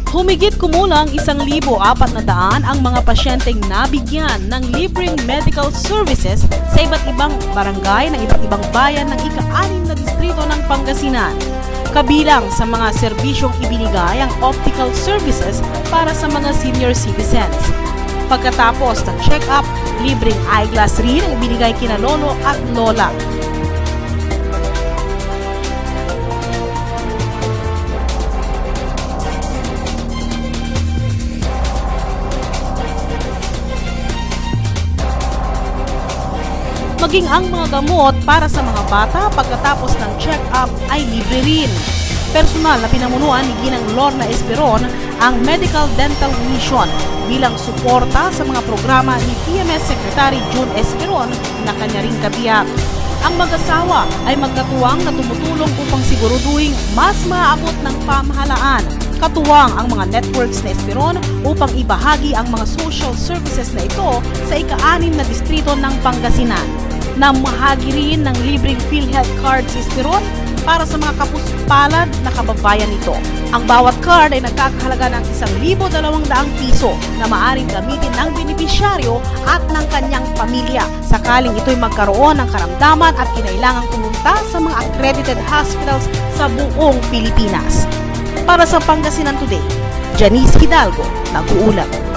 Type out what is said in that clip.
Humigit kumulang 1,400 ang mga pasyenteng nabigyan ng libreng medical services sa iba't ibang barangay ng iba't ibang bayan ng ika-6 na distrito ng Pangasinan. Kabilang sa mga serbisyong ibinigay ang optical services para sa mga senior citizens. Pagkatapos ng check-up, libreng eyeglass rin ang ibinigay kina lolo at lola. Maging ang mga gamot para sa mga bata pagkatapos ng check-up ay libre rin. Personal na pinamunuan ni Ginang Lorna Esperon ang Medical Dental Mission bilang suporta sa mga programa ni PMS Secretary June Esperon na kanya ring kabiyak. Ang mag-asawa ay magkatuwang na tumutulong upang siguraduhin mas maaabot ng pamahalaan. Katuwang ang mga networks na Esperon upang ibahagi ang mga social services na ito sa ika-6 na distrito ng Pangasinan. Namahagi rin ng libreng PhilHealth card si Esperon para sa mga kapuspalad na kababayan nito. Ang bawat card ay nagkakahalaga ng 1,200 piso na maaaring gamitin ng benepisyaryo at ng kanyang pamilya sakaling ito'y magkaroon ng karamdaman at kinailangang pumunta sa mga accredited hospitals sa buong Pilipinas. Para sa Pangasinan Today, Janice Hidalgo, nag-uulat.